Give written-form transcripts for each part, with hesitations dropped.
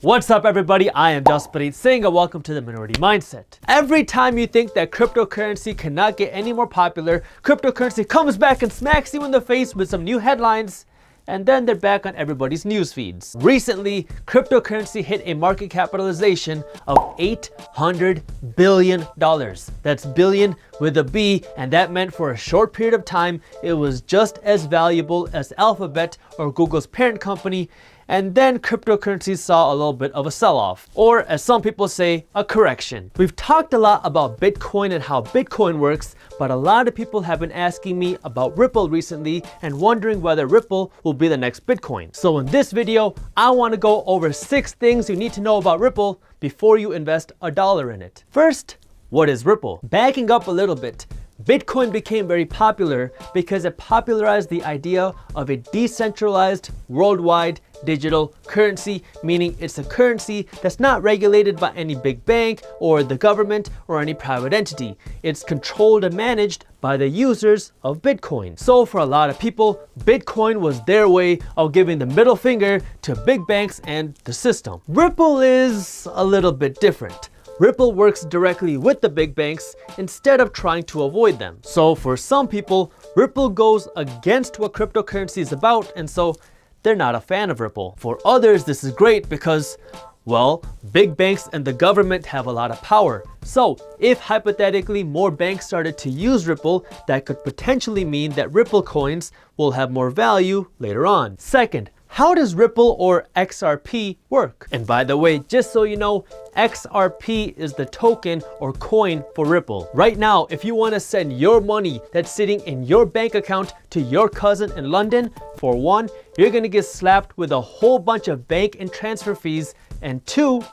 What's up everybody, I am Jaspreet Singh and welcome to the Minority Mindset. Every time you think that cryptocurrency cannot get any more popular, cryptocurrency comes back and smacks you in the face with some new headlines, and then they're back on everybody's news feeds. Recently, cryptocurrency hit a market capitalization of $800 billion. That's billion with a B, and that meant for a short period of time, it was just as valuable as Alphabet or Google's parent company. And then cryptocurrency saw a little bit of a sell-off, or as some people say, a correction. We've talked a lot about Bitcoin and how Bitcoin works, but a lot of people have been asking me about Ripple recently and wondering whether Ripple will be the next Bitcoin. So in this video, I want to go over 6 things you need to know about Ripple before you invest $1 in it. First, what is Ripple? Backing up a little bit, Bitcoin became very popular because it popularized the idea of a decentralized, worldwide digital currency, meaning it's a currency that's not regulated by any big bank or the government or any private entity. It's controlled and managed by the users of Bitcoin. So for a lot of people, Bitcoin was their way of giving the middle finger to big banks and the system. Ripple is a little bit different. Ripple works directly with the big banks instead of trying to avoid them. So for some people, Ripple goes against what cryptocurrency is about, and so they're not a fan of Ripple. For others, this is great because, well, big banks and the government have a lot of power. So if hypothetically more banks started to use Ripple, that could potentially mean that Ripple coins will have more value later on. Second, how does Ripple or XRP work? And by the way, just so you know, XRP is the token or coin for Ripple. Right now, if you want to send your money that's sitting in your bank account to your cousin in London, for one, you're going to get slapped with a whole bunch of bank and transfer fees, and two,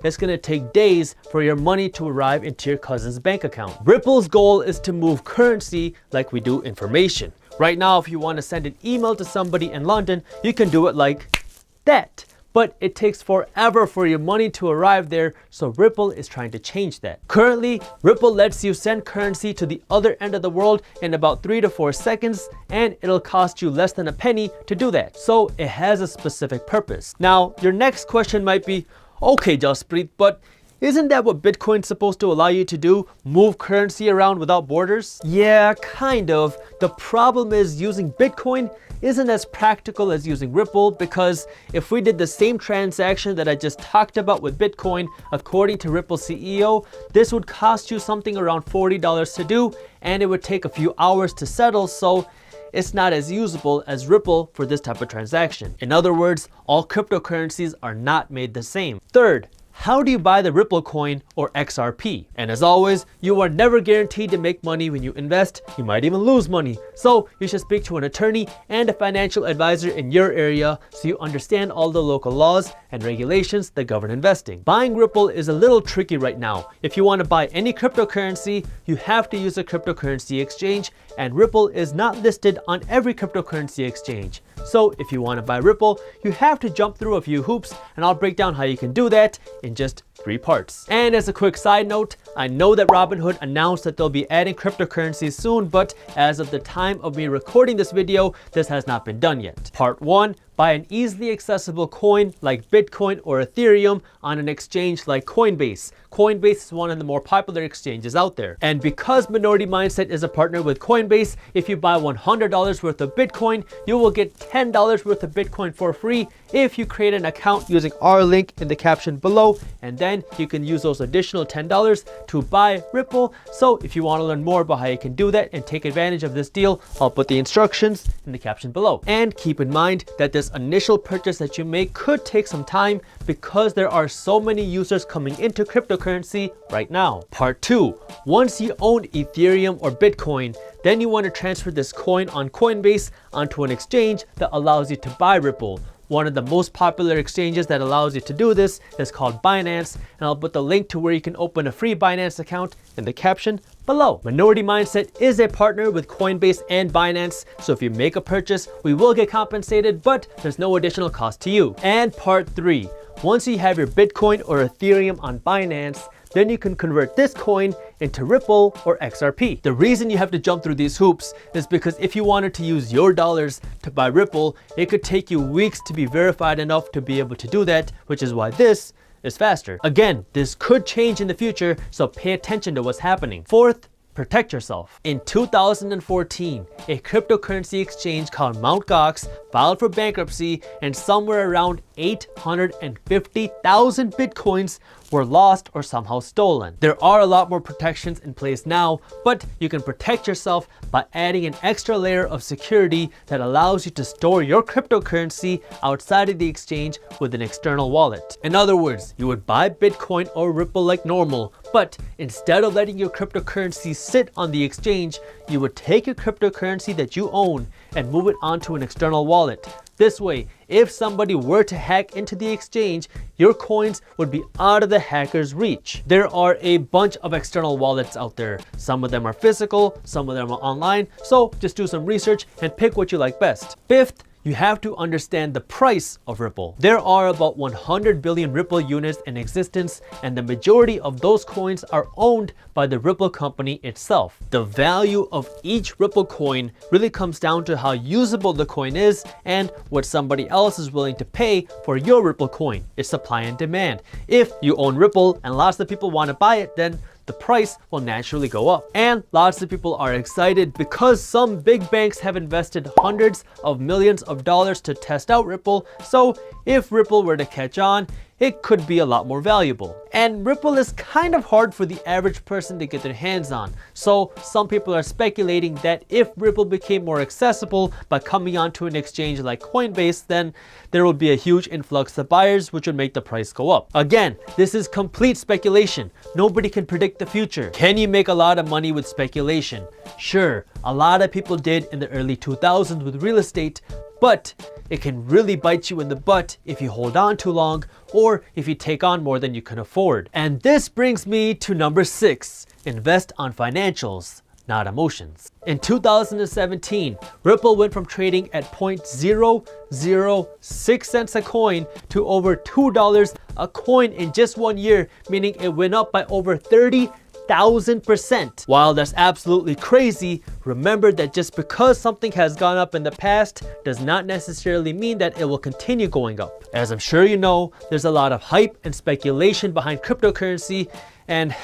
it's going to take days for your money to arrive into your cousin's bank account. Ripple's goal is to move currency like we do information. Right now, if you want to send an email to somebody in London, you can do it like that. But it takes forever for your money to arrive there, so Ripple is trying to change that. Currently, Ripple lets you send currency to the other end of the world in about 3 to 4 seconds, and it'll cost you less than a penny to do that. So it has a specific purpose. Now, your next question might be, okay, Jaspreet, but isn't that what Bitcoin's supposed to allow you to do? Move currency around without borders? Yeah, kind of. The problem is using Bitcoin isn't as practical as using Ripple, because if we did the same transaction that I just talked about with Bitcoin, according to Ripple's CEO, this would cost you something around $40 to do, and it would take a few hours to settle, so it's not as usable as Ripple for this type of transaction. In other words, all cryptocurrencies are not made the same. Third, how do you buy the Ripple coin or XRP? And as always, you are never guaranteed to make money when you invest. You might even lose money. So you should speak to an attorney and a financial advisor in your area so you understand all the local laws and regulations that govern investing. Buying Ripple is a little tricky right now. If you want to buy any cryptocurrency, you have to use a cryptocurrency exchange, and Ripple is not listed on every cryptocurrency exchange. So if you want to buy Ripple, you have to jump through a few hoops, and I'll break down how you can do that in just 3 parts. And as a quick side note, I know that Robinhood announced that they'll be adding cryptocurrencies soon, but as of the time of me recording this video, this has not been done yet. Part 1, buy an easily accessible coin like Bitcoin or Ethereum on an exchange like Coinbase. Coinbase is one of the more popular exchanges out there. And because Minority Mindset is a partner with Coinbase, if you buy $100 worth of Bitcoin, you will get $10 worth of Bitcoin for free if you create an account using our link in the caption below, and then you can use those additional $10 to buy Ripple. So if you want to learn more about how you can do that and take advantage of this deal, I'll put the instructions in the caption below. And keep in mind that this initial purchase that you make could take some time because there are so many users coming into cryptocurrency right now. Part 2, once you own Ethereum or Bitcoin, then you want to transfer this coin on Coinbase onto an exchange that allows you to buy Ripple. One of the most popular exchanges that allows you to do this is called Binance, and I'll put the link to where you can open a free Binance account in the caption below. Minority Mindset is a partner with Coinbase and Binance, so if you make a purchase, we will get compensated, but there's no additional cost to you. And part 3, once you have your Bitcoin or Ethereum on Binance, then you can convert this coin into Ripple or XRP. The reason you have to jump through these hoops is because if you wanted to use your dollars to buy Ripple, it could take you weeks to be verified enough to be able to do that, which is why this is faster. Again, this could change in the future, so pay attention to what's happening. Fourth, protect yourself. In 2014, a cryptocurrency exchange called Mt. Gox filed for bankruptcy, and somewhere around 850,000 Bitcoins were lost or somehow stolen. There are a lot more protections in place now, but you can protect yourself by adding an extra layer of security that allows you to store your cryptocurrency outside of the exchange with an external wallet. In other words, you would buy Bitcoin or Ripple like normal, but instead of letting your cryptocurrency sit on the exchange, you would take your cryptocurrency that you own and move it onto an external wallet. This way, if somebody were to hack into the exchange, your coins would be out of the hacker's reach. There are a bunch of external wallets out there. Some of them are physical, some of them are online, so just do some research and pick what you like best. Fifth, you have to understand the price of Ripple. There are about 100 billion Ripple units in existence, and the majority of those coins are owned by the Ripple company itself. The value of each Ripple coin really comes down to how usable the coin is and what somebody else is willing to pay for your Ripple coin. It's supply and demand. If you own Ripple and lots of people want to buy it, then the price will naturally go up. And lots of people are excited because some big banks have invested hundreds of millions of dollars to test out Ripple. So if Ripple were to catch on, it could be a lot more valuable. And Ripple is kind of hard for the average person to get their hands on. So some people are speculating that if Ripple became more accessible by coming onto an exchange like Coinbase, then there would be a huge influx of buyers, which would make the price go up. Again, this is complete speculation. Nobody can predict the future. Can you make a lot of money with speculation? Sure, a lot of people did in the early 2000s with real estate, but it can really bite you in the butt if you hold on too long or if you take on more than you can afford. And this brings me to number 6, invest on financials, not emotions. In 2017, Ripple went from trading at 0.006 cents a coin to over $2 a coin in just 1 year, meaning it went up by over 30,000%. While that's absolutely crazy, remember that just because something has gone up in the past does not necessarily mean that it will continue going up. As I'm sure you know, there's a lot of hype and speculation behind cryptocurrency, and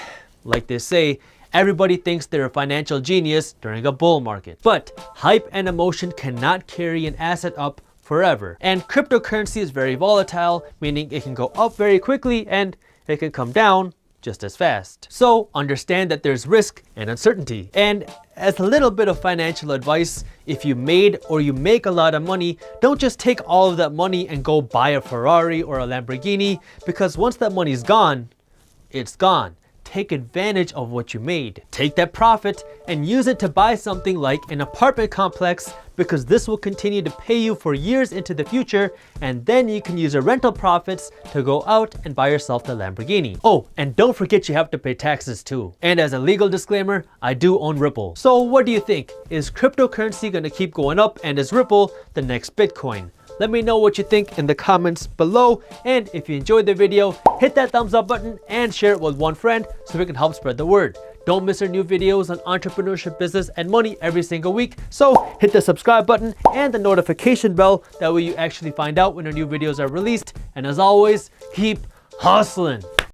like they say, everybody thinks they're a financial genius during a bull market. But hype and emotion cannot carry an asset up forever. And cryptocurrency is very volatile, meaning it can go up very quickly and it can come down just as fast. So understand that there's risk and uncertainty. And as a little bit of financial advice, if you made or you make a lot of money, don't just take all of that money and go buy a Ferrari or a Lamborghini, because once that money's gone, it's gone. Take advantage of what you made. Take that profit and use it to buy something like an apartment complex, because this will continue to pay you for years into the future, and then you can use your rental profits to go out and buy yourself the Lamborghini. Oh, and don't forget you have to pay taxes too. And as a legal disclaimer, I do own Ripple. So what do you think? Is cryptocurrency gonna keep going up, and is Ripple the next Bitcoin? Let me know what you think in the comments below, and if you enjoyed the video, hit that thumbs up button and share it with one friend so we can help spread the word. Don't miss our new videos on entrepreneurship, business, and money every single week, so hit the subscribe button and the notification bell. That way you actually find out when our new videos are released. And as always, keep hustling.